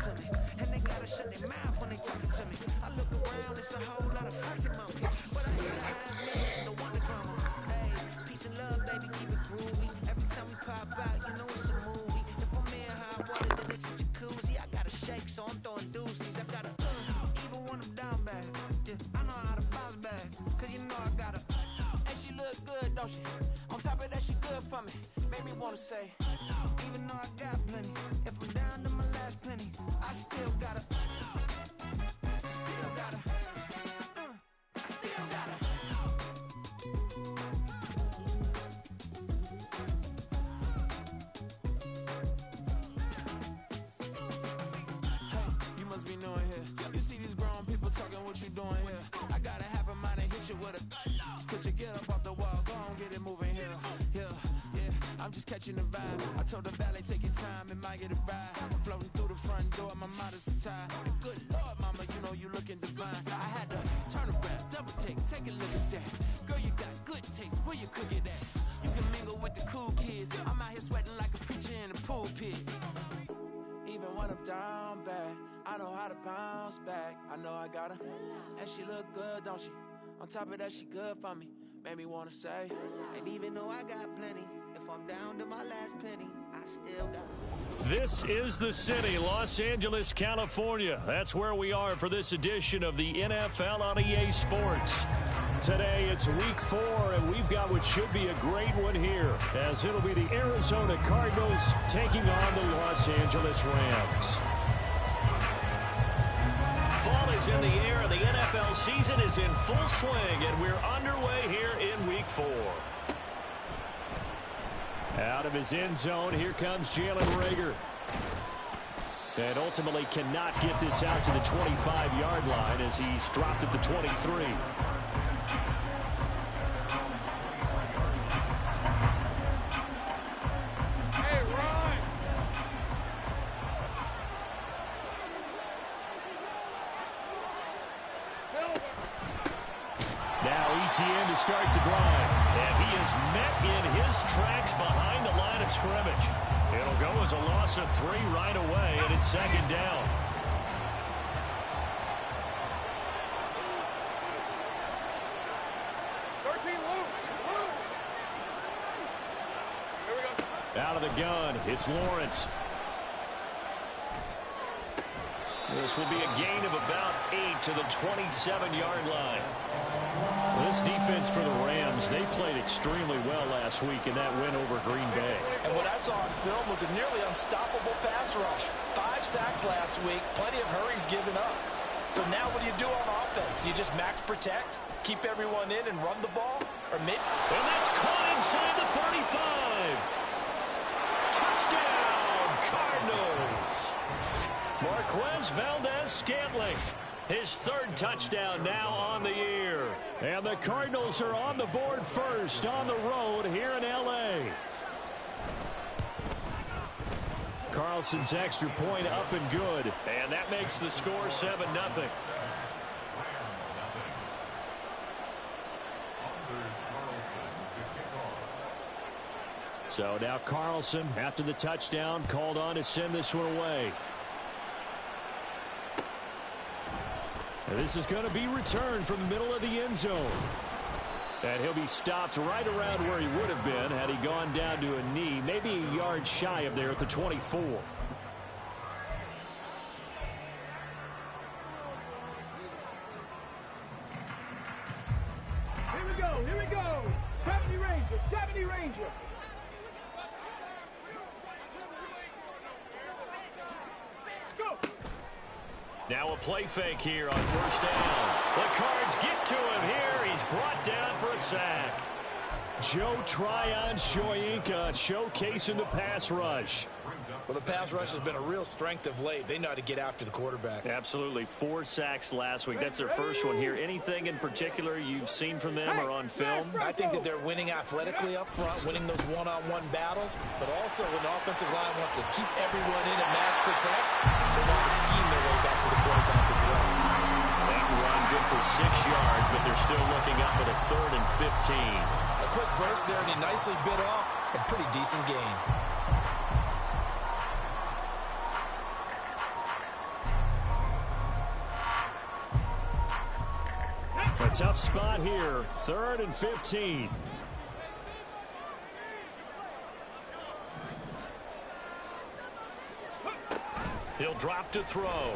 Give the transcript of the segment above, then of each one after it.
to me. And they gotta shut their mouth when they talking to me. I look around, it's a whole lot of flexing moments. But I hear the half million, don't want the drama. Hey, peace and love, baby, keep it groovy. Every time we pop out, you know it's a movie. If I'm in hot water, then it's a jacuzzi. I gotta shake, so I'm throwing deuces. I gotta, even when I'm down bad. Yeah, I know how to bounce back, cause you know I gotta. And she look good, don't she? On top of that, she good for me. Made me wanna say, even though I got plenty, if I'm down to my last penny, I still gotta, I still gotta. I'm just catching the vibe. I told the valet, take your time, it might get a ride. Floating through the front door, my mind is tied. Good Lord, mama, you know you looking divine. I had to turn around, double take a look at that. Girl, you got good taste, where you cook it at? You can mingle with the cool kids. I'm out here sweating like a preacher in a pulpit. Even when I'm down bad, I know how to bounce back. I know I gotta. And she look good, don't she? On top of that, she good for me. Made me wanna say, and even though I got plenty, if I'm down to my last penny, I still got it. This is the city, Los Angeles, California. That's where we are for this edition of the NFL on EA Sports. Today, it's week 4, and we've got what should be a great one here, as it'll be the Arizona Cardinals taking on the Los Angeles Rams. Fall is in the air, and the NFL season is in full swing, and we're underway here in week 4. Out of his end zone, here comes Jalen Reagor. And ultimately cannot get this out to the 25-yard line as he's dropped at the 23. ETN to start the drive, and he is met in his tracks behind the line of scrimmage. It'll go as a loss of 3 right away, and it's second down. Out of the gun, it's Lawrence. This will be a gain of about 8 to the 27-yard line. This defense for the Rams, they played extremely well last week in that win over Green Bay. And what I saw on film was a nearly unstoppable pass rush. 5 sacks last week, plenty of hurries given up. So now what do you do on offense? You just max protect, keep everyone in and run the ball? Or maybe... And that's caught inside the 35. Touchdown, Cardinals. Marquez Valdez-Scantling. His 3rd touchdown now on the year. And the Cardinals are on the board first on the road here in L.A. Carlson's extra point up and good. And that makes the score 7-0. So now Carlson, after the touchdown, called on to send this one away. And this is going to be returned from the middle of the end zone. And he'll be stopped right around where he would have been had he gone down to a knee, maybe a yard shy of there at the 24. Here we go. 70 Ranger. Now a play fake here on first down. The Cards get to him here. He's brought down for a sack. Joe Tryon-Shoyinka showcasing the pass rush. Well, the pass rush has been a real strength of late. They know how to get after the quarterback. Absolutely. 4 sacks last week. That's their first one here. Anything in particular you've seen from them or on film? I think that they're winning athletically up front, winning those one-on-one battles, but also when the offensive line wants to keep everyone in and mass protect, they know how to scheme their way back to the quarterback as well. That run good for 6 yards, but they're still looking up at a 3rd and 15. A quick burst there, and he nicely bit off a pretty decent game. tough spot here. 3rd and 15. He'll drop to throw.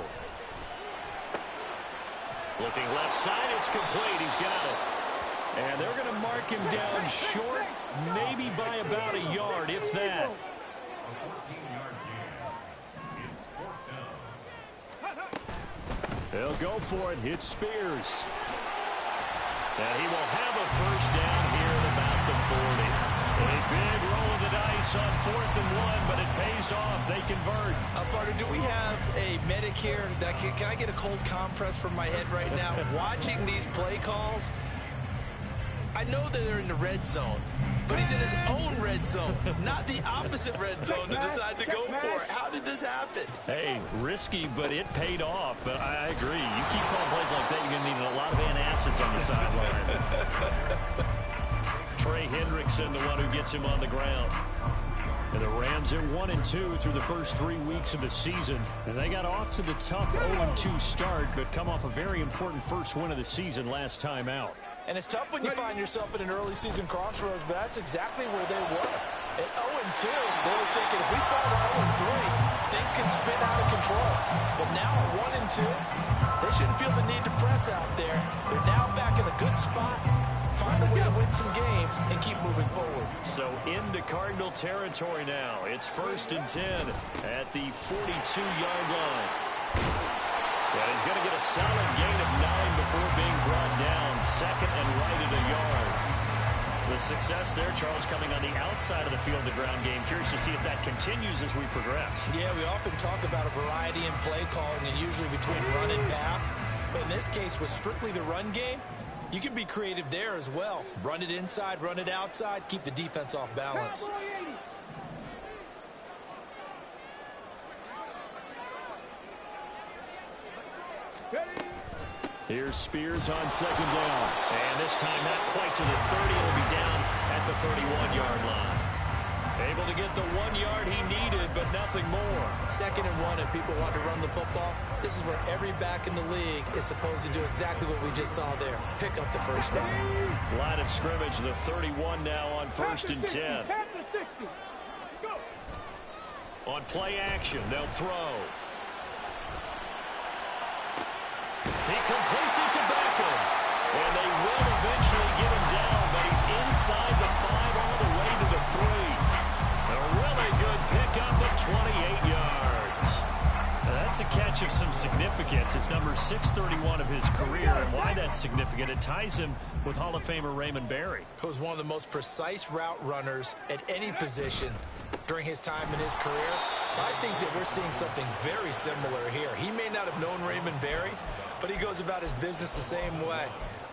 Looking left side, it's complete. He's got it. And they're going to mark him down short, maybe by about a yard, if that. They'll go for it. It's Spears. And he will have a first down here at about the 40. A big roll of the dice on 4th and 1, but it pays off. They convert. Partner, do we have a medic here? Can I get a cold compress from my head right now? Watching these play calls, I know that they're in the red zone, but he's in his own red zone, not the opposite red zone to decide to go for it. How did this happen? Hey, risky, but it paid off. But I agree. You keep calling plays like that, you're going to need a lot of antacids on the sideline. Trey Hendrickson, the one who gets him on the ground. And the Rams are 1-2 through the first 3 weeks of the season. And they got off to the tough 0-2 start, but come off a very important first win of the season last time out. And it's tough when you find yourself in an early season crossroads, but that's exactly where they were. At 0-2, they were thinking, if we fall to 0-3, things can spin out of control. But now at 1-2, they shouldn't feel the need to press out there. They're now back in a good spot. Find a way to win some games and keep moving forward. So into Cardinal territory now. It's 1st and 10 at the 42-yard line. And he's going to get a solid gain of 9 before being brought down. 2nd and right at a yard. The success there, Charles, coming on the outside of the field, the ground game. Curious to see if that continues as we progress. Yeah, we often talk about a variety in play calling and usually between run and pass. But in this case, with strictly the run game, you can be creative there as well. Run it inside, run it outside, keep the defense off balance. Here's Spears on 2nd down. And this time not quite to the 30. It'll be down at the 31-yard line. Able to get the 1 yard he needed, but nothing more. 2nd and 1, and people want to run the football. This is where every back in the league is supposed to do exactly what we just saw there. Pick up the first down. Line of scrimmage, the 31 now on 1st and 10. On play action, they'll throw. He completes it to Beckham. And they will eventually get him down, but he's inside the 5 all the way to the 3. A really good pickup of 28 yards. Now that's a catch of some significance. It's number 631 of his career, and why that's significant, it ties him with Hall of Famer Raymond Berry. He was one of the most precise route runners at any position during his time in his career. So I think that we're seeing something very similar here. He may not have known Raymond Berry, but he goes about his business the same way.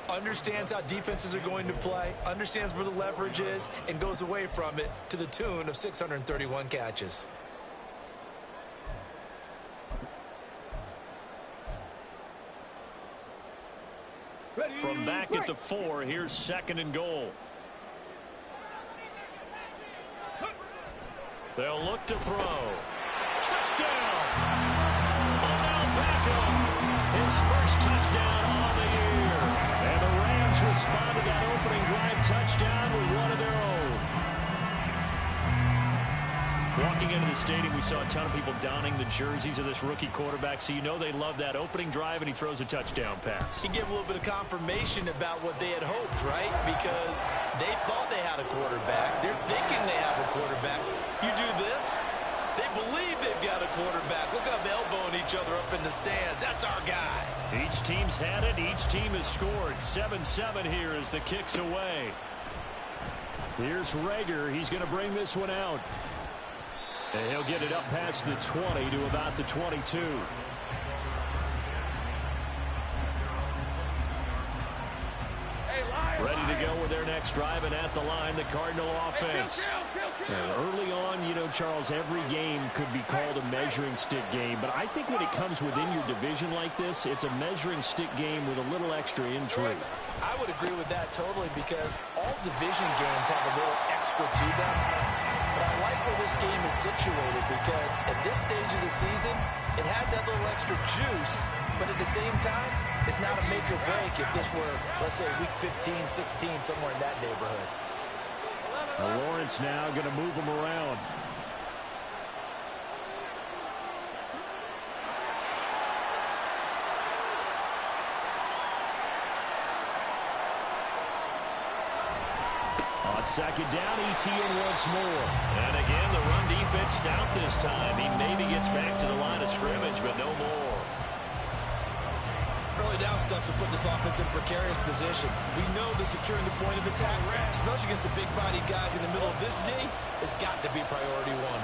Understands how defenses are going to play, understands where the leverage is, and goes away from it to the tune of 631 catches. From back at the 4, here's 2nd and goal. They'll look to throw. Touchdown! Odell Beckham, his first touchdown on the year. And the Rams respond to that opening drive touchdown with one of their own. Walking into the stadium, we saw a ton of people donning the jerseys of this rookie quarterback, so you know they love that opening drive, and he throws a touchdown pass. He gave a little bit of confirmation about what they had hoped, right? Because they thought they had a quarterback. They're thinking they have a quarterback. You do this, they believe they've got a quarterback. Look how they're elbowing each other up in the stands. That's our guy. Each team's had it. Each team has scored. 7-7 here as the kick's away. Here's Rager. He's going to bring this one out. And he'll get it up past the 20 to about the 22. Ready to go with their next drive, and at the line, the Cardinal offense. And early on, you know, Charles, every game could be called a measuring stick game. But I think when it comes within your division like this, it's a measuring stick game with a little extra intrigue. I would agree with that totally, because all division games have a little extra to them. But I like where this game is situated, because at this stage of the season, it has that little extra juice, but at the same time, It's not a make or break if this were, let's say, week 15, 16, somewhere in that neighborhood. Lawrence now going to move him around. On second down, ETN once more. And again, the run defense stout this time. He maybe gets back to the line of scrimmage, but no more. Early down stuff to put this offense in precarious position. We know that securing the point of attack, especially against the big-bodied guys in the middle of this D, has got to be priority one.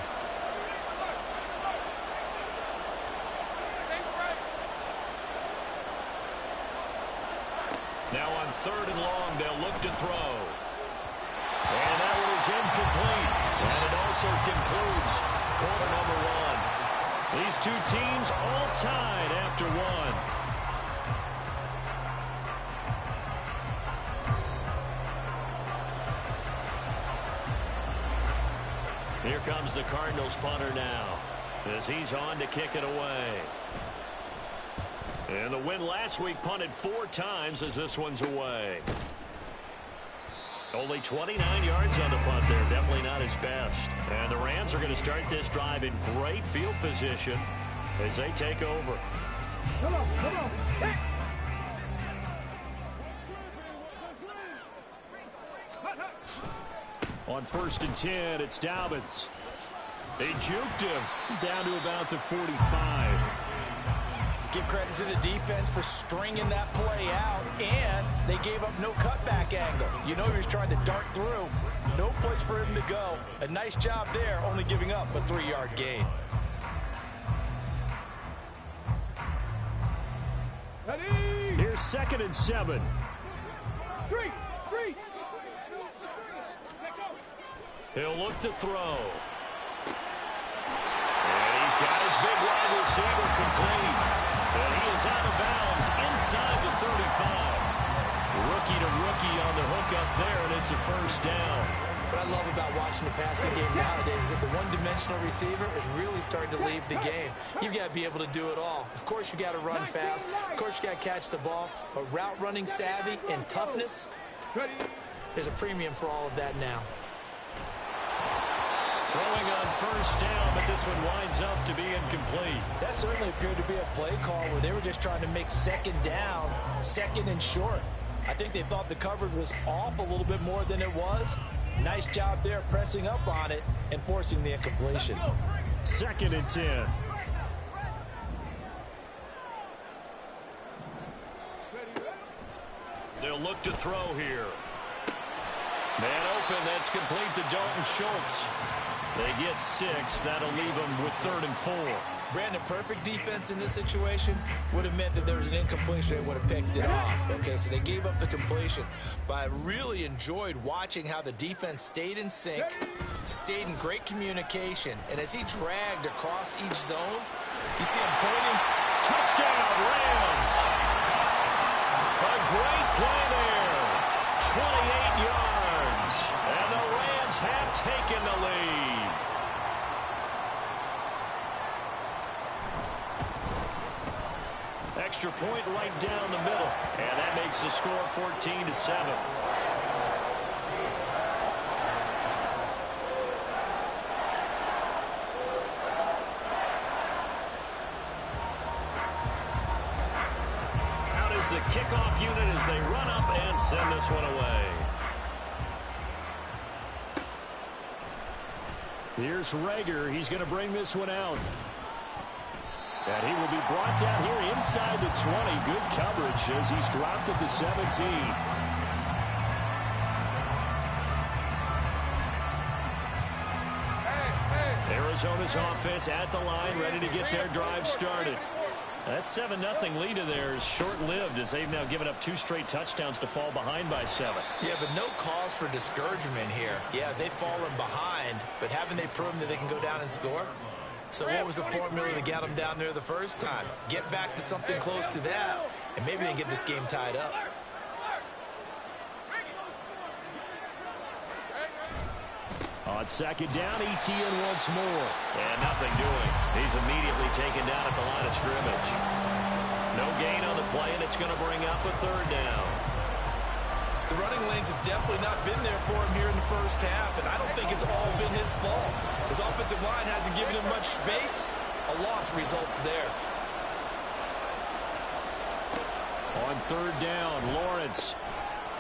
Now on third and long, they'll look to throw. And that one is incomplete. And it also concludes quarter number one. These two teams all tied after one. Here comes the Cardinals punter now as he's on to kick it away. And the win last week punted 4 times as this one's away. Only 29 yards on the punt there. Definitely not his best. And the Rams are going to start this drive in great field position as they take over. Come on, come on. Hey. On first and 10, it's Dobbins. They juked him down to about the 45. Give credit to the defense for stringing that play out, and they gave up no cutback angle. You know he was trying to dart through. No place for him to go. A nice job there, only giving up a 3-yard gain. Ready. Here's second and 7. Three. He'll look to throw. And he's got his big wide receiver complete. And he is out of bounds inside the 35. Rookie to rookie on the hook up there, and it's a first down. What I love about watching the passing game nowadays is that the one-dimensional receiver is really starting to leave the game. You've got to be able to do it all. Of course, you got to run fast. Of course, you got to catch the ball. But route running savvy and toughness, there's a premium for all of that now. Throwing on first down, but this one winds up to be incomplete. That certainly appeared to be a play call where they were just trying to make second down, second and short. I think they thought the coverage was off a little bit more than it was. Nice job there pressing up on it and forcing the incompletion. Second and 10. They'll look to throw here. Man open, that's complete to Dalton Schultz. They get 6. That'll leave them with 3rd and 4. Brandon, perfect defense in this situation would have meant that there was an incompletion. They would have picked it off. Okay, so they gave up the completion. But I really enjoyed watching how the defense stayed in sync, stayed in great communication, and as he dragged across each zone, you see him pointing. Touchdown, Rams! A great play there. 28 yards. And the Rams have taken the lead. Extra point right down the middle. And that makes the score 14-7. Out is the kickoff unit as they run up and send this one away. Here's Rager. He's going to bring this one out. And he will be brought down here inside the 20. Good coverage as he's dropped at the 17. Arizona's offense at the line, ready to get their drive started. That 7-0 lead of theirs short-lived as they've now given up 2 straight touchdowns to fall behind by 7. Yeah, but no cause for discouragement here. Yeah, they've fallen behind, but haven't they proven that they can go down and score? So what was the formula to get them down there the first time? Get back to something close to that, and maybe they can get this game tied up. On second down, ETN once more. And nothing doing. He's immediately taken down at the line of scrimmage. No gain on the play, and it's going to bring up a third down. The running lanes have definitely not been there for him here in the first half, and I don't think it's all been his fault. His offensive line hasn't given him much space. A loss results there. On third down, Lawrence.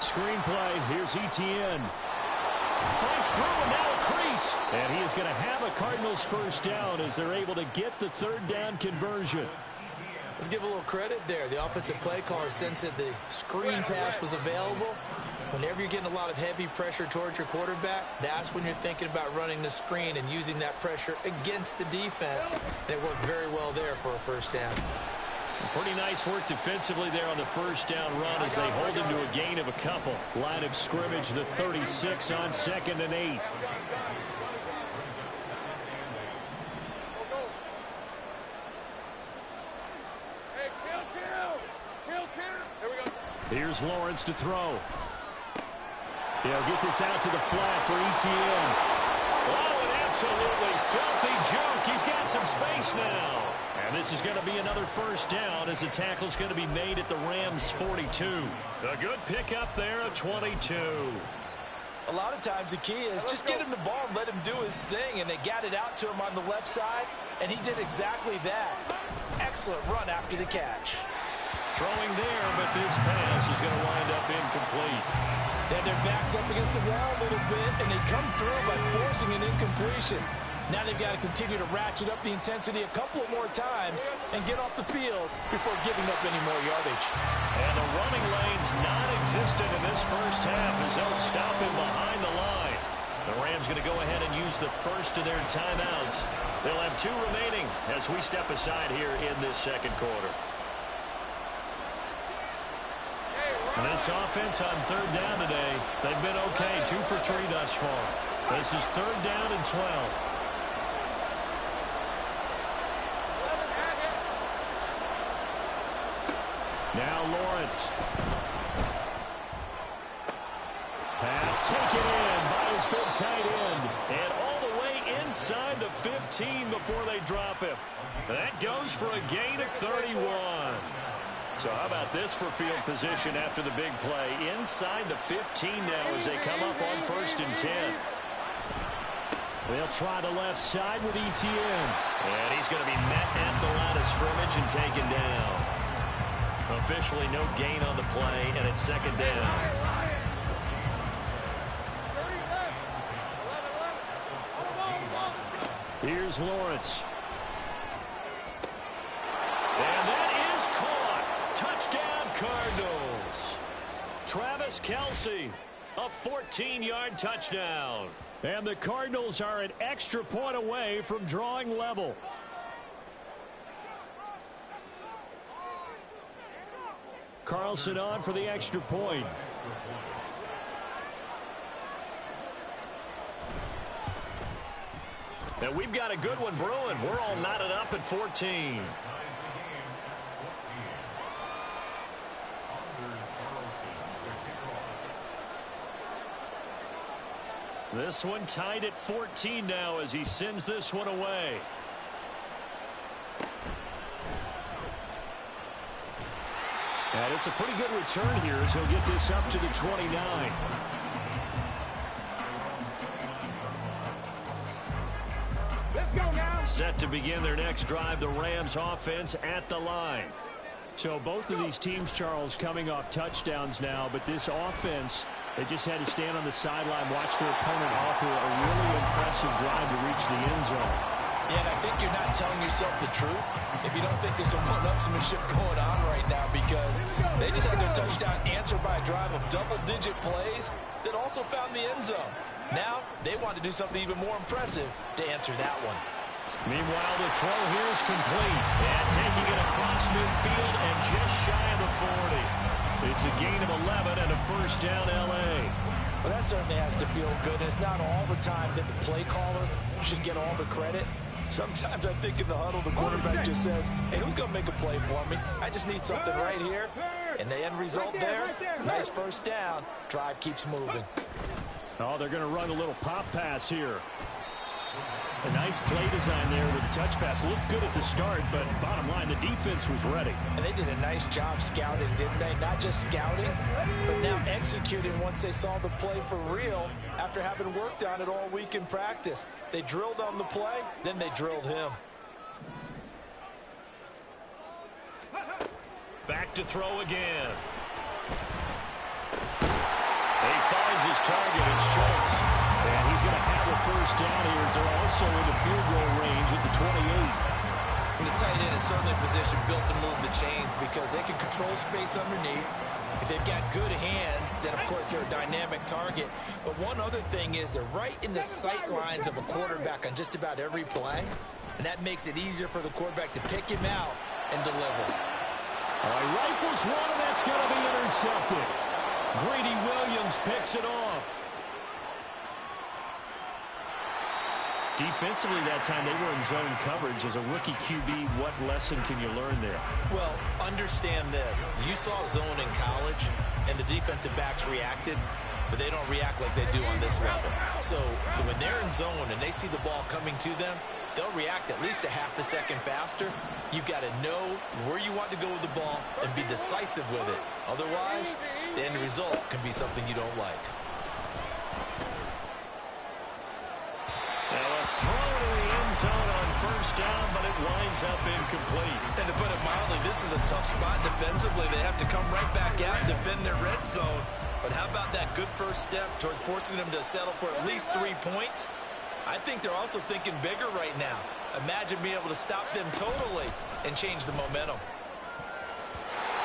Screenplay, here's Etienne. Fights through, and now a crease. And he is going to have a Cardinals first down as they're able to get the third down conversion. Let's give a little credit there. The offensive play caller sensed that the screen pass was available. Whenever you're getting a lot of heavy pressure towards your quarterback, that's when you're thinking about running the screen and using that pressure against the defense. And it worked very well there for a first down. Pretty nice work defensively there on the first down run as they hold him to a gain of a couple. Line of scrimmage, the 36 on 2nd and 8. Here's Lawrence to throw. He'll get this out to the flat for Etienne. Oh, an absolutely filthy joke. He's got some space now. And this is going to be another first down as the tackle's going to be made at the Rams' 42. A good pickup there at 22. A lot of times the key is just get him the ball and let him do his thing, and they got it out to him on the left side, and he did exactly that. Excellent run after the catch. Throwing there, but this pass is going to wind up incomplete. Then their backs up against the wall a little bit, and they come through by forcing an incompletion. Now they've got to continue to ratchet up the intensity a couple of more times and get off the field before giving up any more yardage. And the running lane's non-existent in this first half as they'll stop him behind the line. The Rams going to go ahead and use the first of their timeouts. They'll have 2 remaining as we step aside here in this second quarter. And this offense on third down today, they've been okay, 2 for 3 thus far. This is third down and 12. Now Lawrence. Pass taken in by his big tight end. And all the way inside the 15 before they drop him. That goes for a gain of 31. So how about this for field position after the big play? Inside the 15 now as they come up on 1st and 10. They'll try the left side with Etienne. And he's going to be met at the line of scrimmage and taken down. Officially no gain on the play, and it's 2nd down. Here's Lawrence. And that is caught. Touchdown, Cardinals. Travis Kelce, a 14-yard touchdown. And the Cardinals are an extra point away from drawing level. Carlson on for the extra point. And we've got a good one brewing. We're all knotted up at 14. This one tied at 14 now as he sends this one away. And it's a pretty good return here as he'll get this up to the 29. Let's go now. Set to begin their next drive, the Rams offense at the line. So both of these teams, Charles, coming off touchdowns now, but this offense, they just had to stand on the sideline, watch their opponent offer a really impressive drive to reach the end zone. Yeah, and I think you're not telling yourself the truth if you don't think there's some one-upsmanship going on right now, because they just had their touchdown answered by a drive of double-digit plays that also found the end zone. Now they want to do something even more impressive to answer that one. Meanwhile, the throw here is complete. And taking it across midfield and just shy of the 40. It's a gain of 11 and a first down L.A. Well, that certainly has to feel good. It's not all the time that the play caller should get all the credit. Sometimes I think in the huddle, the quarterback just says, hey, who's going to make a play for me? I just need something right here. And the end result there, nice first down. Drive keeps moving. Oh, they're going to run a little pop pass here. A nice play design there with the touch pass. Looked good at the start, but bottom line, the defense was ready. And they did a nice job scouting, didn't they? Not just scouting, but now executing once they saw the play for real after having worked on it all week in practice. They drilled on the play, then they drilled him. Back to throw again. He finds his target, it's Schultz. And he's going to have a first down here. They're also into field goal range at the 28. The tight end is certainly a position built to move the chains because they can control space underneath. If they've got good hands, then of course they're a dynamic target. But one other thing is they're right in the sight lines of a quarterback on just about every play. And that makes it easier for the quarterback to pick him out and deliver. All right, rifles one, and that's going to be intercepted. Greedy Williams picks it off. Defensively that time, they were in zone coverage. As a rookie QB, what lesson can you learn there? Well, understand this. You saw zone in college, and the defensive backs reacted, but they don't react like they do on this level. So when they're in zone and they see the ball coming to them, they'll react at least a half a second faster. You've got to know where you want to go with the ball and be decisive with it. Otherwise, the end result can be something you don't like. Now a throw to the end zone on first down, but it winds up incomplete. And to put it mildly, this is a tough spot defensively. They have to come right back out and defend their red zone. But how about that good first step towards forcing them to settle for at least 3 points? I think they're also thinking bigger right now. Imagine being able to stop them totally and change the momentum.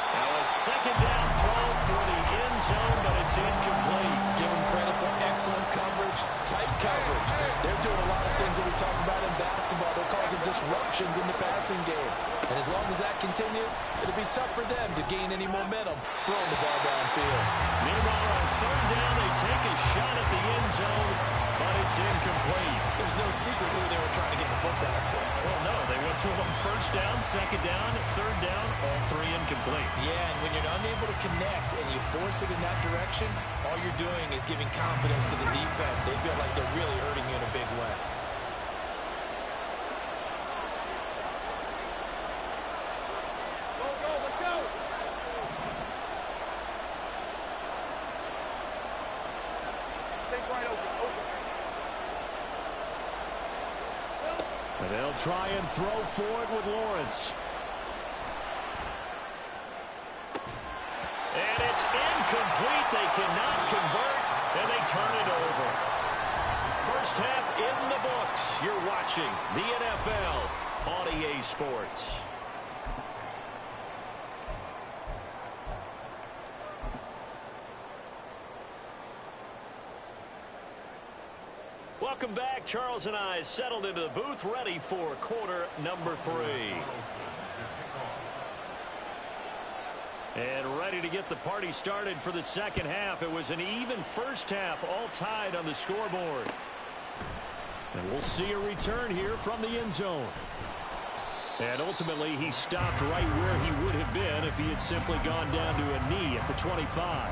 Now a second down throw for the end zone, but it's incomplete. Give them credit for excellent coverage, tight coverage. They're doing a lot of things that we talk about in basketball. They're causing disruptions in the passing game. And as long as that continues, it'll be tough for them to gain any momentum throwing the ball downfield. Meanwhile, on third down, they take a shot at the end zone, but it's incomplete. There's no secret who they were trying to get the football to. Well, no, they went to them first down, second down, third down, all three incomplete. Yeah, and when you're unable to connect and you force it in that direction, all you're doing is giving confidence to the defense. They feel like they're really hurting you in a big way. Let's go. Take right open. And they'll try and throw forward with Lawrence. And it's incomplete. They cannot convert, and they turn it over. First half in the books. You're watching the NFL on EA Sports. Welcome back. Charles and I settled into the booth, ready for quarter number 3. And ready to get the party started for the second half. It was an even first half, all tied on the scoreboard. And we'll see a return here from the end zone. And ultimately, he stopped right where he would have been if he had simply gone down to a knee at the 25.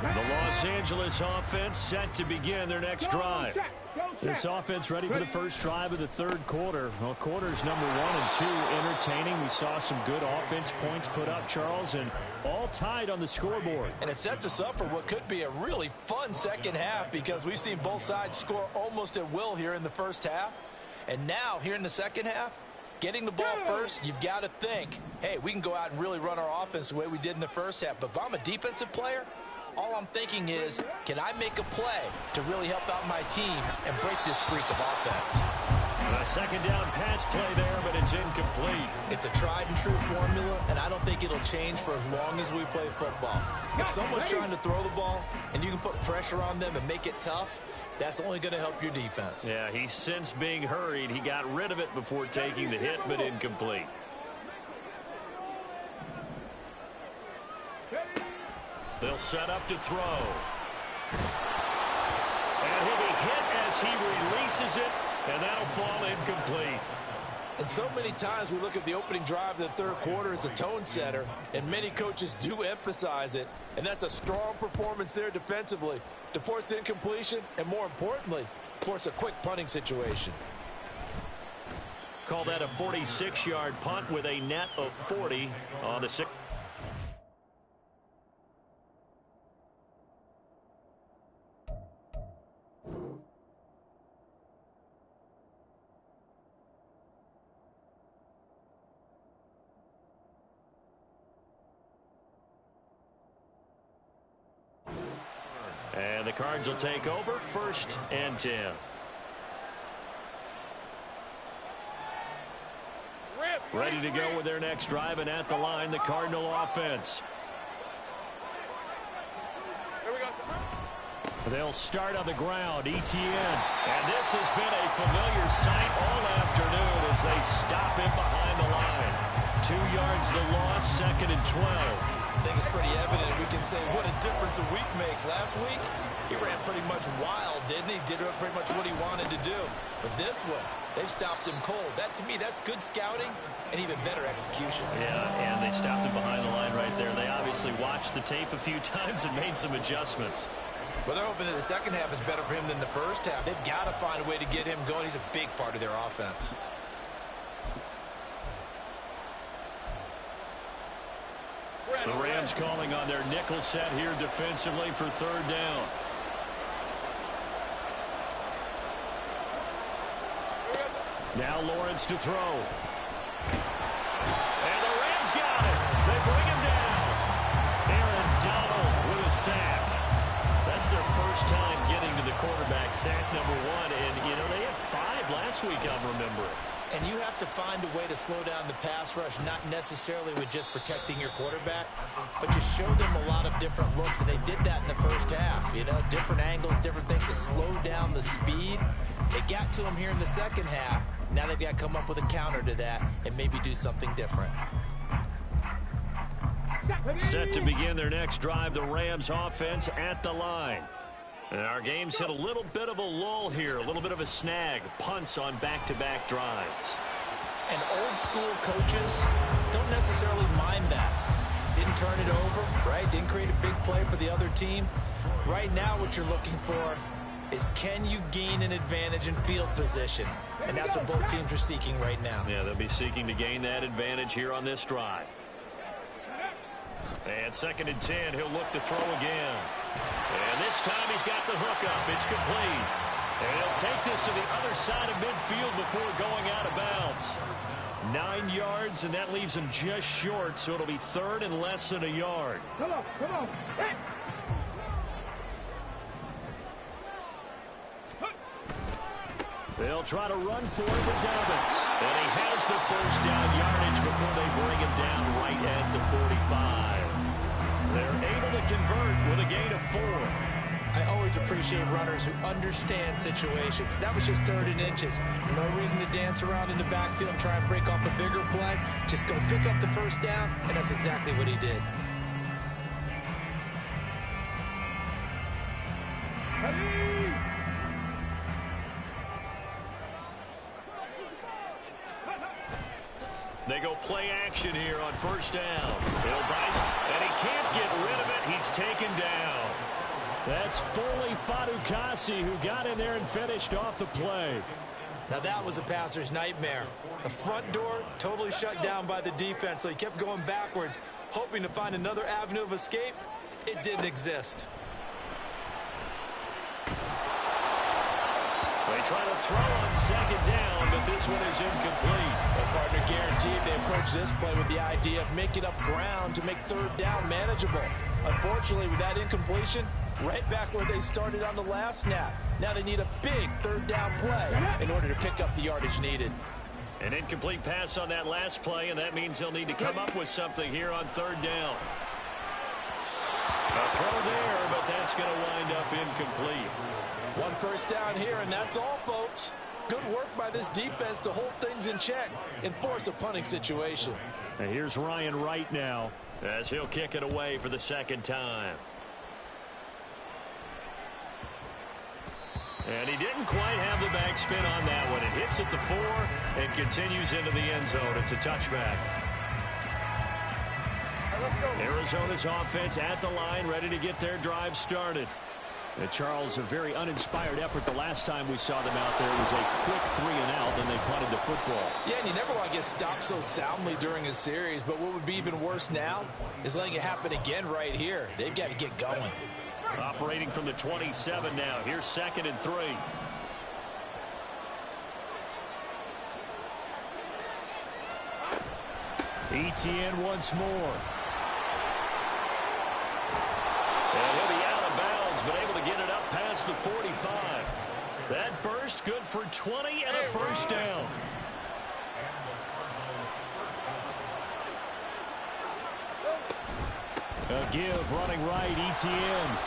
The Los Angeles offense set to begin their next drive. This offense ready for the first drive of the third quarter. Well, quarters number 1 and 2 entertaining. We saw some good offense points put up, Charles, and all tied on the scoreboard. And it sets us up for what could be a really fun second half because we've seen both sides score almost at will here in the first half. And now, here in the second half, getting the ball first, you've got to think, hey, we can go out and really run our offense the way we did in the first half. But if I'm a defensive player, all I'm thinking is, can I make a play to really help out my team and break this streak of offense? A second down pass play there, but it's incomplete. It's a tried and true formula, and I don't think it'll change for as long as we play football. If someone's trying to throw the ball and you can put pressure on them and make it tough, that's only going to help your defense. Yeah, he's since being hurried. He got rid of it before taking the hit, but incomplete. They'll set up to throw. And he'll be hit as he releases it, and that'll fall incomplete. And so many times we look at the opening drive of the third quarter as a tone setter, and many coaches do emphasize it. And that's a strong performance there defensively to force incompletion and, more importantly, force a quick punting situation. Call that a 46-yard punt with a net of 40 on the 6. And the Cards will take over, 1st and 10. Ready to go with their next drive, and at the line, the Cardinal offense. They'll start on the ground, ETN. And this has been a familiar sight all afternoon as they stop him behind the line. 2 yards the loss, 2nd and 12. I think it's pretty evident. We can say what a difference a week makes. Last week, he ran pretty much wild, didn't he? Did pretty much what he wanted to do. But this one, they stopped him cold. That, to me, that's good scouting and even better execution. Yeah, and they stopped him behind the line right there. They obviously watched the tape a few times and made some adjustments. Well, they're hoping that the second half is better for him than the first half. They've got to find a way to get him going. He's a big part of their offense. The Rams calling on their nickel set here defensively for 3rd down. Now Lawrence to throw. And the Rams got it. They bring him down. Aaron Donald with a sack. That's their first time getting to the quarterback, sack number 1. And, you know, they had 5 last week, I'm remembering. And you have to find a way to slow down the pass rush, not necessarily with just protecting your quarterback, but just show them a lot of different looks, and they did that in the first half. You know, different angles, different things to slow down the speed. They got to him here in the second half. Now they've got to come up with a counter to that and maybe do something different. Set to begin their next drive, the Rams offense at the line. And our game's hit a little bit of a lull here, a little bit of a snag. Punts on back-to-back drives. And old school coaches don't necessarily mind that. Didn't turn it over, right? Didn't create a big play for the other team. Right now what you're looking for is, can you gain an advantage in field position? And that's what both teams are seeking right now. Yeah, they'll be seeking to gain that advantage here on this drive. And 2nd and 10, he'll look to throw again. And this time he's got the hook up. It's complete. And he'll take this to the other side of midfield before going out of bounds. 9 yards, and that leaves him just short, so it'll be 3rd and less than a yard. Come on, come on. Hey. They'll try to run for it with Dobbins. And he has the first down yardage before they bring him down right at the 45. They're able to convert with a gain of 4. I always appreciate runners who understand situations. That was just 3rd and inches. No reason to dance around in the backfield and try and break off a bigger play. Just go pick up the first down, and that's exactly what he did. They go play action here on 1st down. Bill Bice, and he can't get rid of it. He's taken down. That's Foley Fadukasi who got in there and finished off the play. Now that was a passer's nightmare. The front door totally shut down by the defense, so he kept going backwards, hoping to find another avenue of escape. It didn't exist. They try to throw on 2nd down, but this one is incomplete. Their partner guaranteed they approach this play with the idea of making up ground to make 3rd down manageable. Unfortunately, with that incompletion, right back where they started on the last snap. Now they need a big 3rd down play in order to pick up the yardage needed. An incomplete pass on that last play, and that means they'll need to come up with something here on 3rd down. A throw there, but that's going to wind up incomplete. 1 first down here, and that's all, folks. Good work by this defense to hold things in check and force a punting situation. And here's Ryan Wright now as he'll kick it away for the 2nd time. And he didn't quite have the backspin on that one. It hits at the 4 and continues into the end zone. It's a touchback. Arizona's offense at the line, ready to get their drive started. And Charles, a very uninspired effort the last time we saw them out there. It was a quick 3 and out, and they punted the football. Yeah, and you never want to get stopped so soundly during a series, but what would be even worse now is letting it happen again right here. They've got to get going. Operating from the 27 now. Here's 2nd and 3. Etienne once more. And he'll be out of bounds, but able to get it up past the 45. That burst good for 20 and a first down. A give, running right, Etienne.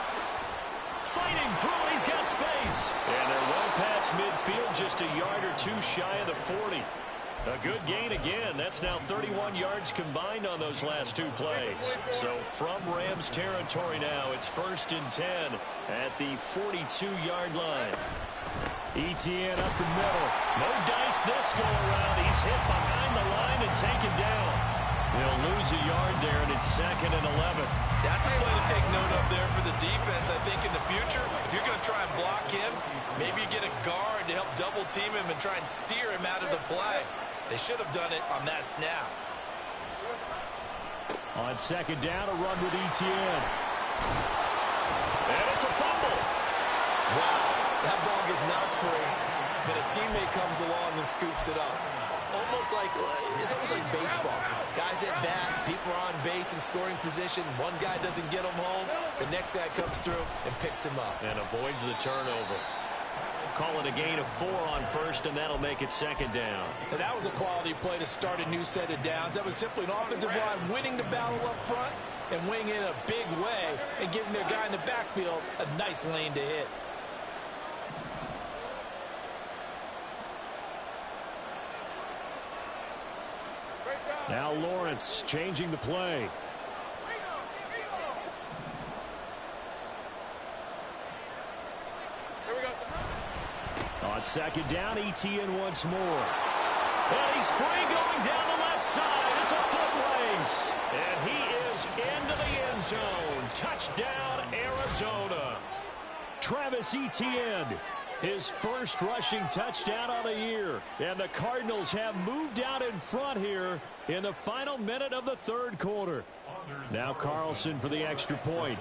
Fighting through it, he's got space. And they're well past midfield, just a yard or 2 shy of the 40. A good gain again. That's now 31 yards combined on those last 2 plays. So from Rams territory now, it's 1st and 10 at the 42-yard line. Etienne up the middle. No dice this go around. He's hit behind the line and taken down. He'll lose a yard there, and it's 2nd and 11. That's a play to take note of there for the defense. I think in the future, if you're going to try and block him, maybe you get a guard to help double team him and try and steer him out of the play. They should have done it on that snap. On 2nd down, a run with Etienne. And it's a fumble. Wow, that ball gets knocked free, but a teammate comes along and scoops it up. It's almost like baseball. Guys at bat, people are on base in scoring position. One guy doesn't get him home. The next guy comes through and picks him up. And avoids the turnover. Call it a gain of 4 on 1st, and that'll make it 2nd down. And that was a quality play to start a new set of downs. That was simply an offensive line winning the battle up front and winning in a big way and giving their guy in the backfield a nice lane to hit. Now Lawrence changing the play. On 2nd down, Etienne once more. And he's free going down the left side. It's a foot race. And he is into the end zone. Touchdown, Arizona. Travis Etienne, his first rushing touchdown of the year. And the Cardinals have moved out in front here in the final minute of the 3rd quarter. Now Carlson for the extra point.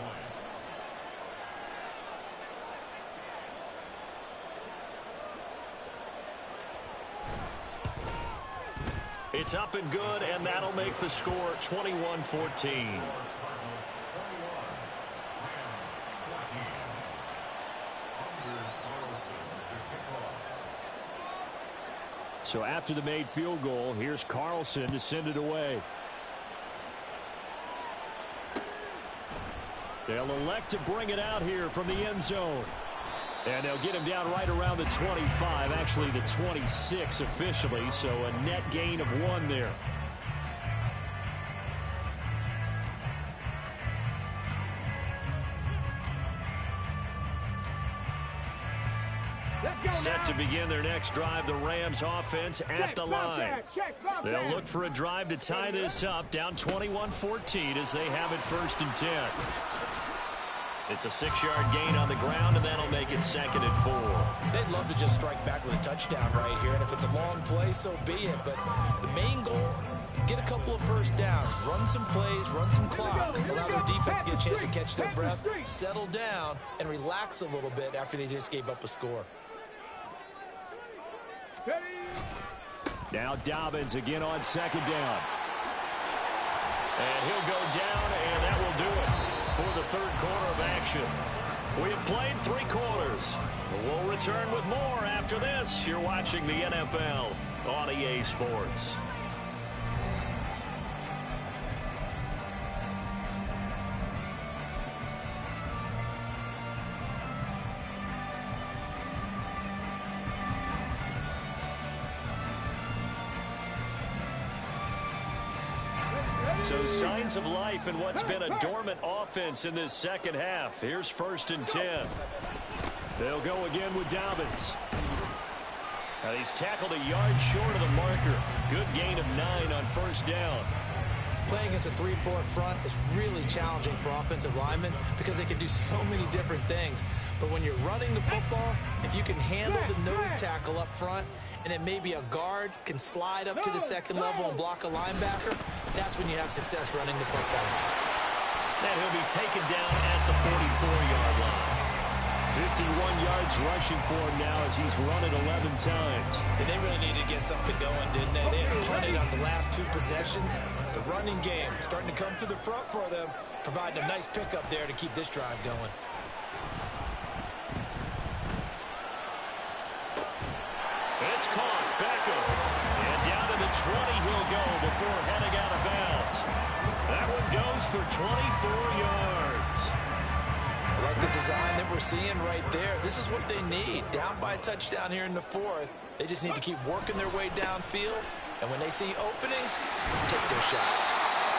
It's up and good, and that'll make the score 21-14. So after the made field goal, here's Carlson to send it away. They'll elect to bring it out here from the end zone. And they'll get him down right around the 25, actually the 26 officially, so a net gain of 1 there. Set to begin their next drive, the Rams offense at the line. They'll look for a drive to tie this up, down 21-14 as they have it 1st and 10. It's a 6-yard gain on the ground, and that'll make it 2nd and 4. They'd love to just strike back with a touchdown right here, and if it's a long play, so be it. But the main goal, get a couple of first downs, run some plays, run some clock, allow their defense to get a chance to catch their breath, settle down, and relax a little bit after they just gave up a score. Now Dobbins again on 2nd down. And he'll go down, and that will do it for the 3rd quarter of action. We have played 3 quarters. We'll return with more after this. You're watching the NFL on EA Sports. So signs of life in what's been a dormant offense in this 2nd half. Here's 1st and 10. They'll go again with Dobbins. Now he's tackled a yard short of the marker. Good gain of 9 on first down. Playing against a 3-4 front is really challenging for offensive linemen because they can do so many different things. But when you're running the football, if you can handle the nose tackle up front, and it may be a guard can slide up to the second level and block a linebacker, that's when you have success running the football. And he'll be taken down at the 44-yard line. 51 yards rushing for him now as he's run it 11 times. And they really needed to get something going, didn't they? They had punted on the last 2 possessions. The running game starting to come to the front for them, providing a nice pickup there to keep this drive going. It's caught. Beckham. And down to the 20 he'll go before heading out of bounds. That one goes for 24 yards. I like the design that we're seeing right there. This is what they need. Down by a touchdown here in the 4th. They just need to keep working their way downfield. And when they see openings, take their shots.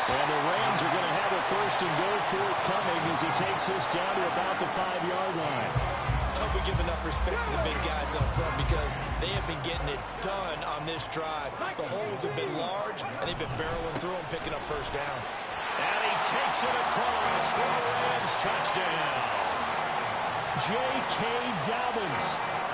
And the Rams are going to have a first and goal forthcoming as he takes this down to about the 5-yard line. I hope we give enough respect to the big guys up front because they have been getting it done on this drive. The holes have been large, and they've been barreling through them, picking up first downs. And he takes it across for the Rams touchdown. J.K. Dobbins,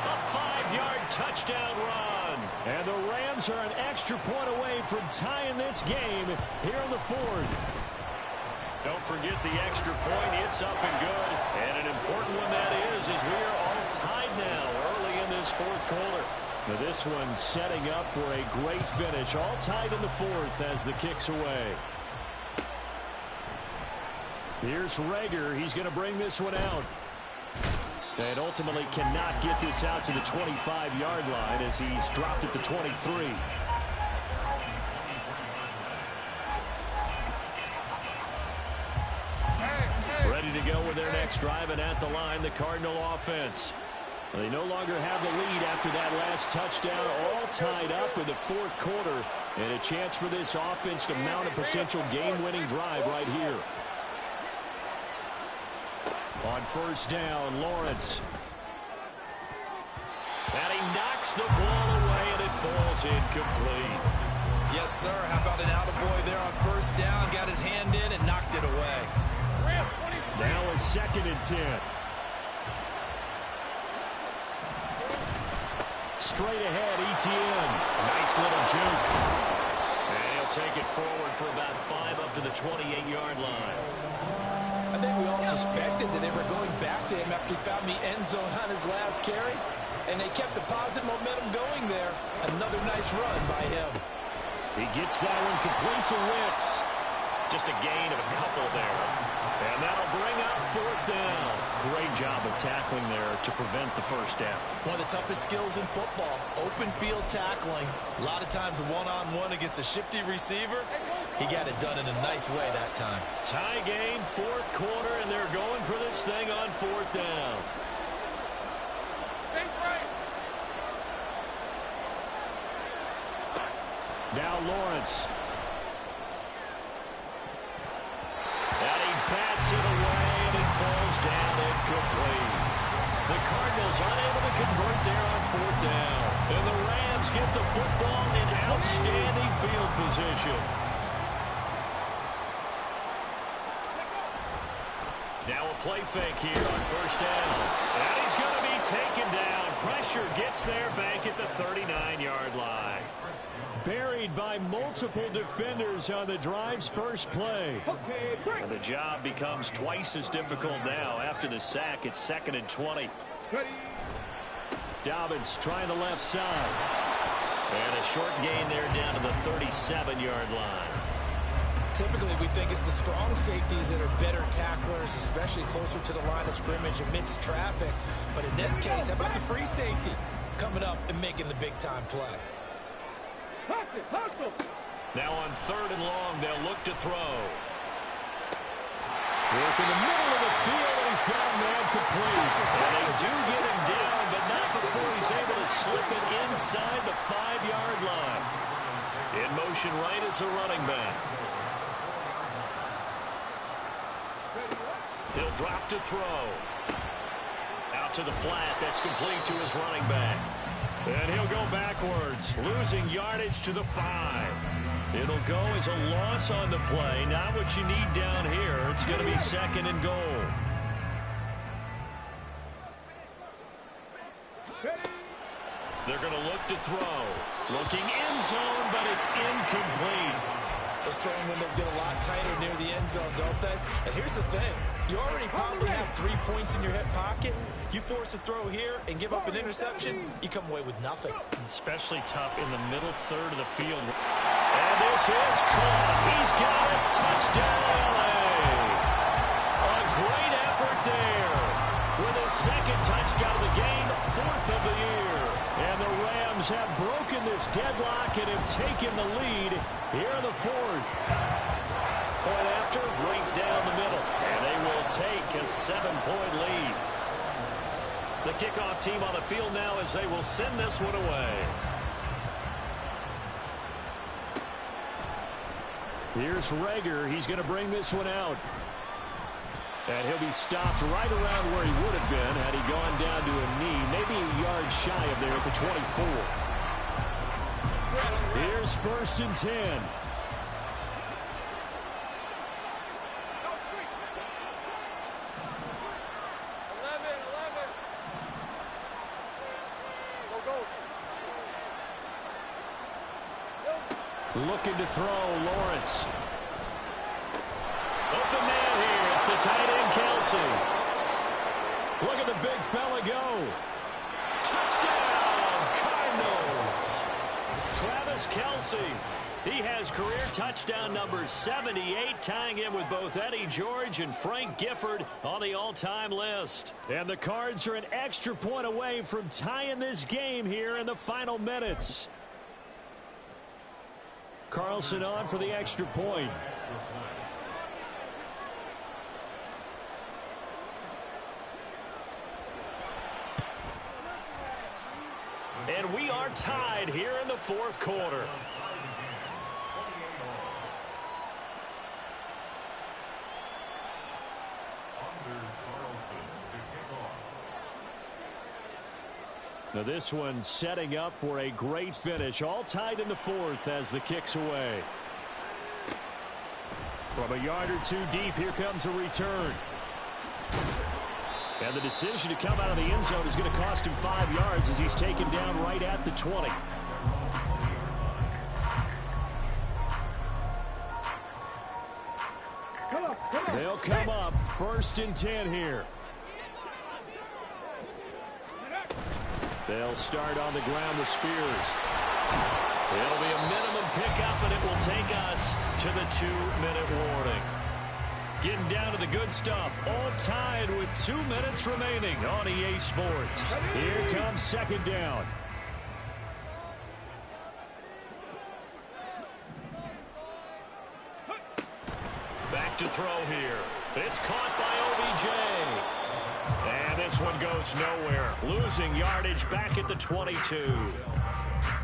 a 5-yard touchdown run. And the Rams are an extra point away from tying this game here in the 4th. Don't forget the extra point. It's up and good. And an important one that is as we are all tied now early in this 4th quarter. Now this one setting up for a great finish. All tied in the 4th as the kick's away. Here's Rager. He's going to bring this one out. And ultimately cannot get this out to the 25-yard line as he's dropped at the 23. Ready to go with their next drive, and at the line, the Cardinal offense. They no longer have the lead after that last touchdown, all tied up in the 4th quarter, and a chance for this offense to mount a potential game-winning drive right here. On first down, Lawrence. And he knocks the ball away, and it falls incomplete. Yes, sir. How about an attaboy there on first down? Got his hand in and knocked it away. Now a 2nd and 10. Straight ahead, Etienne. Nice little juke. And he'll take it forward for about 5 up to the 28-yard line. I think we all suspected that they were going back to him after he found the end zone on his last carry, and they kept the positive momentum going there. Another nice run by him. He gets that one complete to Wicks. Just a gain of a couple there. And that'll bring up 4th down. Great job of tackling there to prevent the first down. One of the toughest skills in football, open field tackling. A lot of times one-on-one against a shifty receiver. He got it done in a nice way that time. Tie game, 4th quarter, and they're going for this thing on 4th down. Now Lawrence. And he bats it away, and it falls down incomplete. The Cardinals unable to convert there on 4th down. And the Rams get the football in outstanding field position. Now a play fake here on first down. And he's going to be taken down. Pressure gets there back at the 39-yard line. Buried by multiple defenders on the drive's first play. And the job becomes twice as difficult now. After the sack, it's 2nd and 20. Dobbins trying the left side. And a short gain there down to the 37-yard line. Typically, we think it's the strong safeties that are better tacklers, especially closer to the line of scrimmage amidst traffic. But in this case, how about the free safety coming up and making the big-time play? Now on 3rd and long, they'll look to throw. Work in the middle of the field, and he's got a man complete. And they do get him down, but not before he's able to slip it inside the 5-yard line. In motion right as a running back. He'll drop to throw. Out out to the flat. That's complete to his running back. And he'll go backwards, losing yardage to the 5. It'll go as a loss on the play. Not what you need down here. It's going to be 2nd and goal. They're going to look to throw. Looking end zone, but it's incomplete. Those throwing windows get a lot tighter near the end zone, don't they? And here's the thing. You already probably have 3 points in your hip pocket. You force a throw here and give up an interception, you come away with nothing. Especially tough in the middle third of the field. And this is caught. He's got it. Touchdown, LA. A great effort there. With his 2nd touchdown of the game, 4th of the year. And the Rams have broken this deadlock and have taken the lead here in the 4th. Point after, right down the middle. And they will take a 7-point lead. The kickoff team on the field now as they will send this one away. Here's Rager. He's going to bring this one out. And he'll be stopped right around where he would have been had he gone down to a knee, maybe a yard shy of there at the 24. Here's 1st and 10. Looking to throw, Lawrence. Open man here. It's the tight end, Kelsey. Look at the big fella go. Touchdown, Cardinals. Travis Kelsey. He has career touchdown number 78, tying him with both Eddie George and Frank Gifford on the all-time list. And the Cards are an extra point away from tying this game here in the final minutes. Carlson on for the extra point. And we are tied here in the 4th quarter. Now this one setting up for a great finish. All tied in the 4th as the kick's away. From a yard or 2 deep, here comes a return. And the decision to come out of the end zone is going to cost him 5 yards as he's taken down right at the 20. They'll come up 1st and 10 here. They'll start on the ground with Spears. It'll be a minimum pickup, and it will take us to the 2-minute warning. Getting down to the good stuff. All tied with 2 minutes remaining on EA Sports. Here comes 2nd down. Back to throw here. It's caught by OBJ. And this one goes nowhere. Losing yardage back at the 22.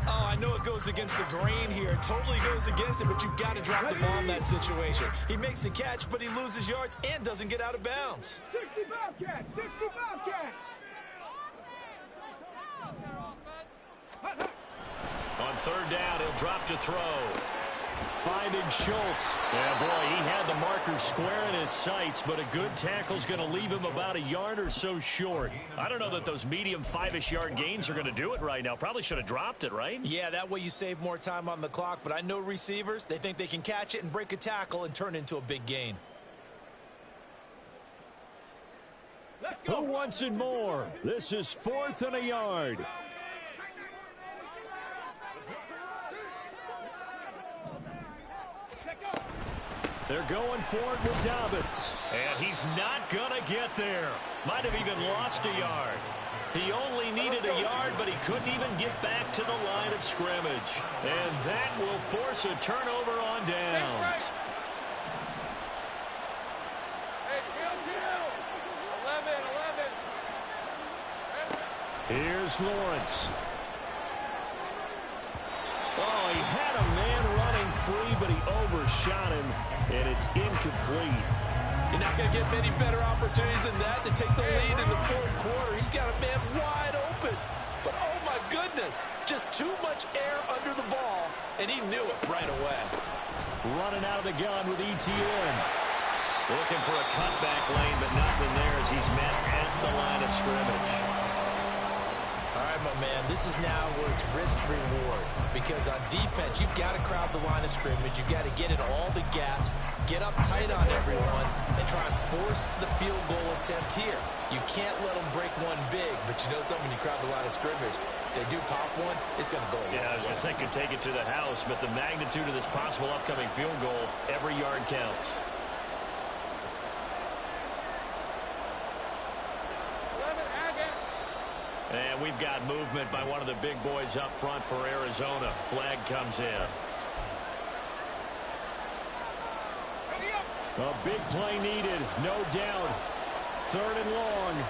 Oh, I know it goes against the grain here. It totally goes against it, but you've got to drop the ball in that situation. He makes a catch, but he loses yards and doesn't get out of bounds. 60 Bobcat! 60 Bobcat! On 3rd down, he'll drop to throw. Finding Schultz. Yeah, boy, he had the marker square in his sights, but a good tackle's going to leave him about a yard or so short. I don't know that those medium 5-ish yard gains are going to do it right now. Probably should have dropped it, right? Yeah, that way you save more time on the clock, but I know receivers, they think they can catch it and break a tackle and turn it into a big gain. Who wants it more? This is 4th and a yard. They're going for it with Dobbins. And he's not going to get there. Might have even lost a yard. He only needed a yard, but he couldn't even get back to the line of scrimmage. And that will force a turnover on downs. Hey, kill. 11. Here's Lawrence. Oh, he had a man running free, but he overshot him, and it's incomplete. You're not going to get many better opportunities than that to take the lead in the fourth quarter. He's got a man wide open. But, oh, my goodness, just too much air under the ball, and he knew it right away. Running out of the gun with ETN. Looking for a cutback lane, but nothing there as he's met at the line of scrimmage. All right, my man, this is now where it's risk-reward. Because on defense, you've got to crowd the line of scrimmage. You've got to get in all the gaps, get up tight on everyone, and try and force the field goal attempt here. You can't let them break one big, but you know something, when you crowd the line of scrimmage, if they do pop one, it's going to go away. Yeah, I was going to say could take it to the house, but the magnitude of this possible upcoming field goal, every yard counts. And we've got movement by one of the big boys up front for Arizona. Flag comes in. A big play needed, no doubt. 3rd and long.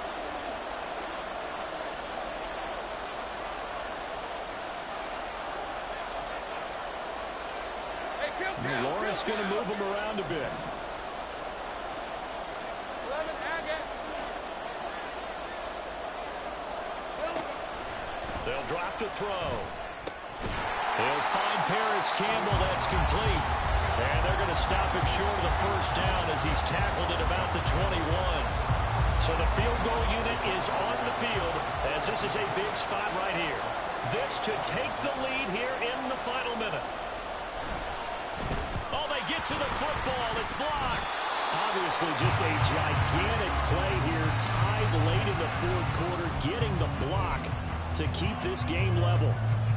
Lawrence going to move him around a bit. They'll drop to throw. They'll find Paris Campbell. That's complete. And they're going to stop him short of the first down as he's tackled at about the 21. So the field goal unit is on the field as this is a big spot right here. This to take the lead here in the final minute. Oh, they get to the football. It's blocked. Obviously just a gigantic play here. Tied late in the fourth quarter. Getting the block to keep this game level.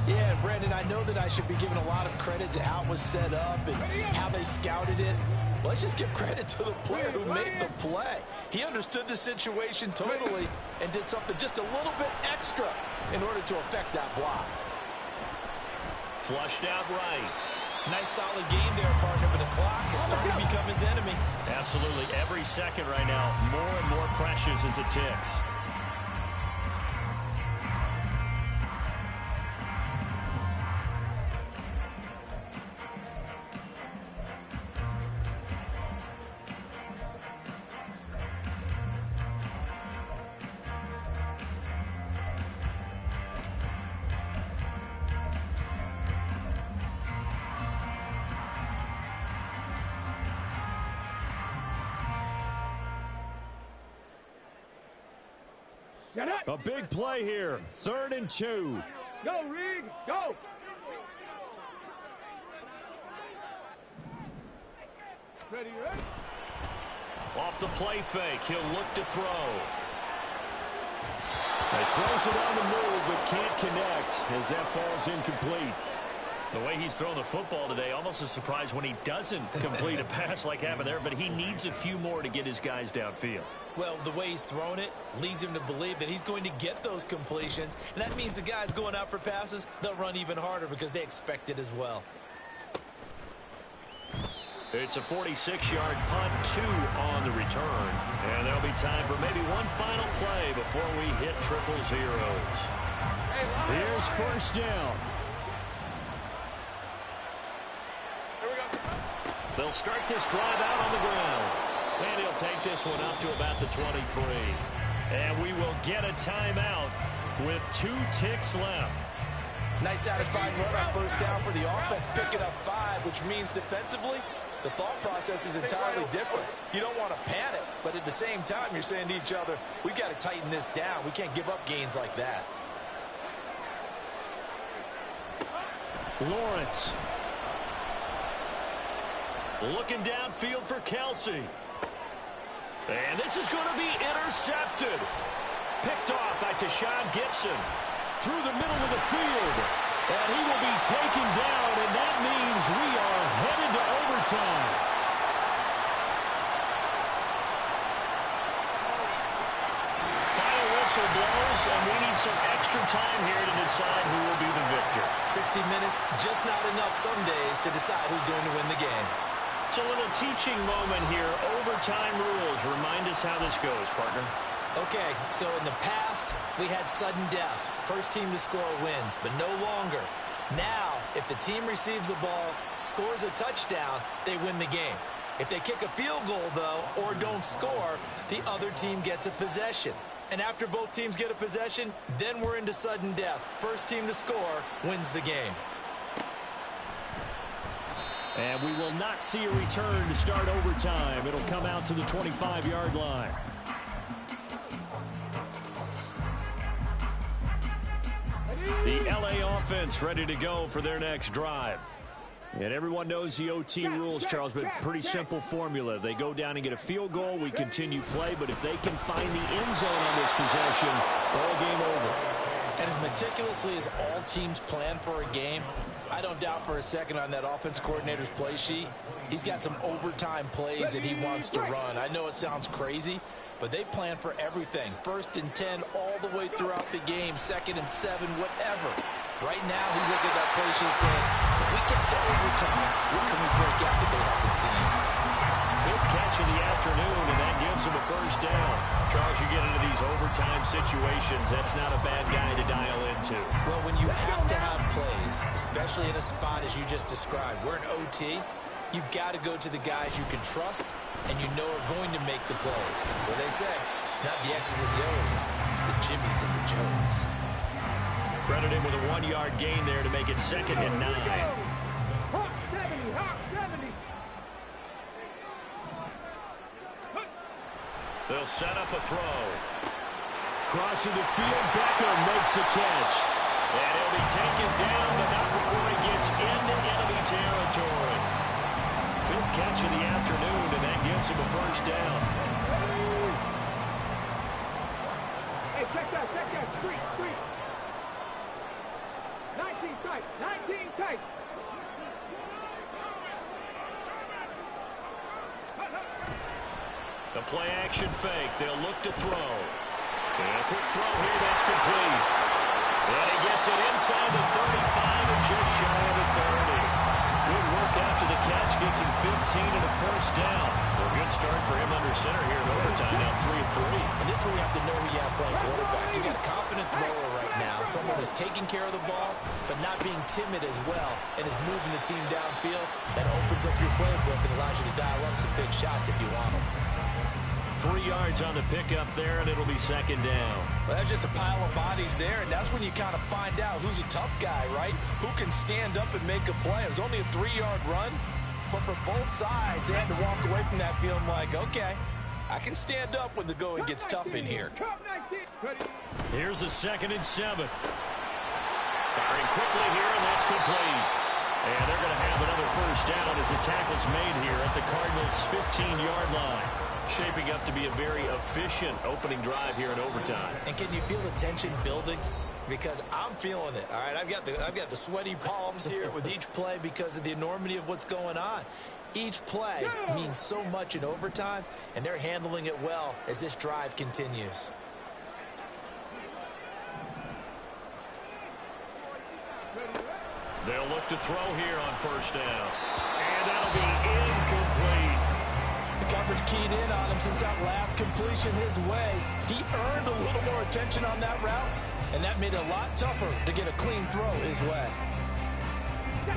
Yeah, Brandon, I know that I should be giving a lot of credit to how it was set up and how they scouted it. Let's just give credit to the player who made the play. He understood the situation totally and did something just a little bit extra in order to affect that block. Flushed out right. Nice solid game there, partner, but the clock is starting to become his enemy. Absolutely. Every second right now, more and more precious as it ticks. A big play here. 3rd and 2. Go, Reed, go. Ready, ready? Off the play fake, he'll look to throw. He throws it on the move, but can't connect as that falls incomplete. The way he's thrown the football today, almost a surprise when he doesn't complete a pass like happened there, but he needs a few more to get his guys downfield. Well, the way he's thrown it leads him to believe that he's going to get those completions, and that means the guys going out for passes, they'll run even harder because they expect it as well. It's a 46-yard punt, 2 on the return, and there'll be time for maybe one final play before we hit triple zeros. Here's first down. They'll start this drive out on the ground. And he'll take this one up to about the 23. And we will get a timeout with 2 ticks left. Nice satisfying run on first down for the offense, picking up 5, which means defensively, the thought process is entirely different. You don't want to panic, but at the same time, you're saying to each other, we've got to tighten this down. We can't give up gains like that. Lawrence. Looking downfield for Kelsey. And this is going to be intercepted. Picked off by Tashawn Gibson. Through the middle of the field. And he will be taken down, and that means we are headed to overtime. Final whistle blows, and we need some extra time here to decide who will be the victor. 60 minutes, just not enough some days to decide who's going to win the game. It's a little teaching moment here. Overtime rules. Remind us how this goes, partner. Okay, so in the past, we had sudden death. First team to score wins, but no longer. Now, if the team receives the ball, scores a touchdown, they win the game. If they kick a field goal, though, or don't score, the other team gets a possession. And after both teams get a possession, then we're into sudden death. First team to score wins the game. And we will not see a return to start overtime. It'll come out to the 25-yard line. The LA offense ready to go for their next drive. And everyone knows the OT rules, Charles, but pretty simple formula. They go down and get a field goal, we continue play, but if they can find the end zone on this possession, ball game over. And as meticulously as all teams plan for a game, I don't doubt for a second on that offense coordinator's play sheet, he's got some overtime plays that he wants to run. I know it sounds crazy, but they plan for everything. 1st and 10 all the way throughout the game, 2nd and 7, whatever. Right now, he's looking at that play sheet saying, if we get to overtime, what can we break out that they haven't seen? 5th catch of the afternoon, and that gives him a first down. Charles, you get into these overtime situations, that's not a bad guy to dial into. Well, when you have to have plays, especially in a spot as you just described, we're in OT, you've got to go to the guys you can trust and you know are going to make the plays. What they say, it's not the X's and the O's, it's the Jimmys and the Joes. Credit him with a 1-yard gain there to make it 2nd and 9. Hawk 70, Hawk 70. They'll set up a throw. Crossing the field, Beckham makes the catch. And he'll be taken down, but not before he gets into enemy territory. 5th catch of the afternoon, and that gives him a first down. Hey, check that, street. 19 tight, 19 tight. The play action fake. They'll look to throw. And a quick throw here. That's complete. And he gets it inside the 35 and just shy of the 30. Good work after the catch. Gets him 15 and a first down. A good start for him under center here in overtime. Now 3 of 3. And this is where you have to know who you have playing quarterback. You got a confident thrower right now. Someone who's taking care of the ball, but not being timid as well, and is moving the team downfield. That opens up your playbook and allows you to dial up some big shots if you want them. 3 yards on the pickup there, and it'll be 2nd down. Well, that's just a pile of bodies there, and that's when you kind of find out who's a tough guy, right? Who can stand up and make a play. It was only a 3-yard run, but for both sides, they had to walk away from that feeling like, okay, I can stand up when the going gets tough in here. Here's a 2nd and 7. Firing quickly here, and that's complete. And they're going to have another first down as the tackle's made here at the Cardinals' 15-yard line. Shaping up to be a very efficient opening drive here in overtime. And can you feel the tension building? Because I'm feeling it. All right, I've got the sweaty palms here with each play because of the enormity of what's going on. Each play means so much in overtime, and they're handling it well as this drive continues. They'll look to throw here on first down. And that'll be incomplete. The coverage keyed in on him since that last completion his way. He earned a little more attention on that route, and that made it a lot tougher to get a clean throw his way.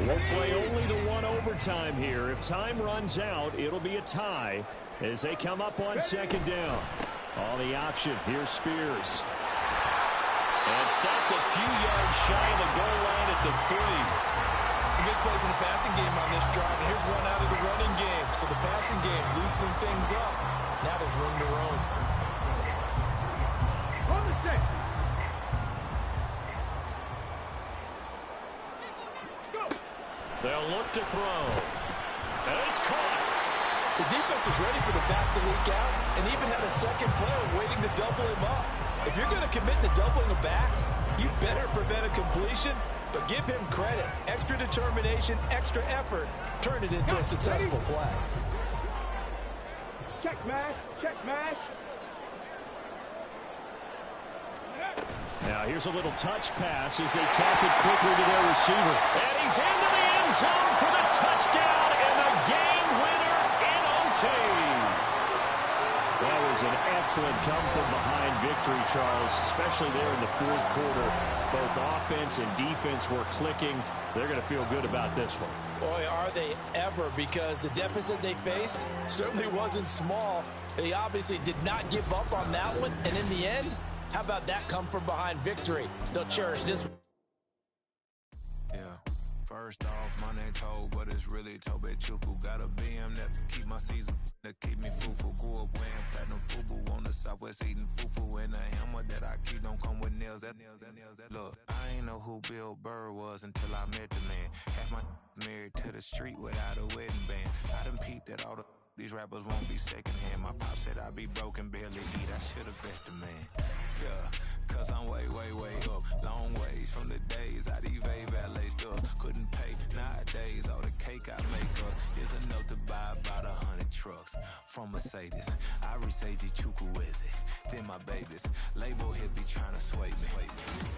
We'll play only the one overtime here. If time runs out, it'll be a tie as they come up on 2nd down. On the option, here's Spears. And stopped a few yards shy of the goal line at the 3. Some big plays in the passing game on this drive, and here's one out of the running game. So the passing game loosening things up. Now there's room to roam. On the stick. Go. They'll look to throw. And it's caught. The defense was ready for the back to leak out and even had a second player waiting to double him up. If you're going to commit to doubling a back, you better prevent a completion, but give him credit. Extra determination, extra effort, turned it into a successful play. Check mash, check mash. Now here's a little touch pass as they tap it quickly to their receiver. And he's into the end zone for the touchdown and the game winner in OT. That was an excellent come-from-behind victory, Charles, especially there in the 4th quarter. Both offense and defense were clicking. They're going to feel good about this one. Boy, are they ever, because the deficit they faced certainly wasn't small. They obviously did not give up on that one, and in the end, how about that come from behind victory? They'll cherish this one. Yeah. First off, my name Toad, but it's really Tobe Chuku. Got a BM that keep my season, that keep me fufu. Grew up wearing platinum fubu on the southwest eating fufu. And a hammer that I keep don't come with nails. Look, I ain't know who Bill Burr was until I met the man. Half my married to the street without a wedding band. I done peeped that all these rappers won't be secondhand. My pop said I'd be broken, barely eat. I should've bet the man. Yeah, cause I'm way up. Long ways from the days I eBay valet stuff. Couldn't pay nowadays. All the cake I make us is enough to buy about 100 trucks. From Mercedes, I Seiji Chukwueze. Then my babies, label hit be trying to sway me.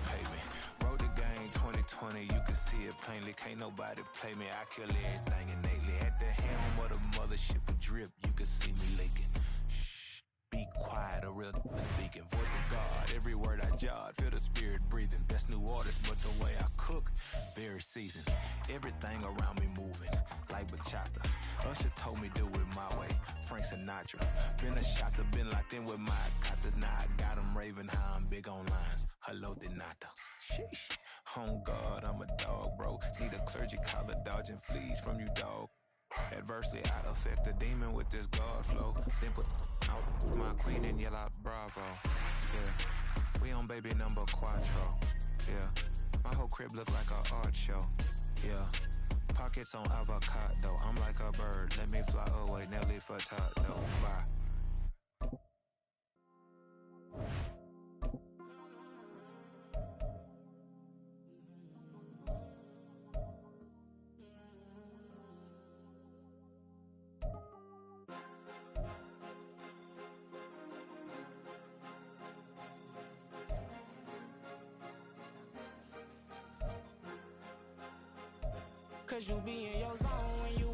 Pay me. Wrote the game 2020, you can see it plainly. Can't nobody play me. I kill everything innately. At the helm of the mothership with drip, you can see me leaking. Shh, be quiet, a real speaking. Voice of God, every word I jot. Feel the spirit breathing. Best new artist, but the way I cook, very seasoned. Everything around me moving, like bachata. Usher told me do it my way. Frank Sinatra. Been a shotter, been locked in with my katas. Now I got them raving how I'm big on lines. Hello, Denata. Sheesh. On God, I'm a dog, bro. Need a clergy collar, dodging fleas from you, dog. Adversely, I affect the demon with this God flow. Then put out my queen and yell out bravo. Yeah, we on baby number quattro. Yeah, my whole crib look like a art show. Yeah, pockets on avocado. I'm like a bird, let me fly away. Nelly Furtado, bye. Cause you be in your zone when you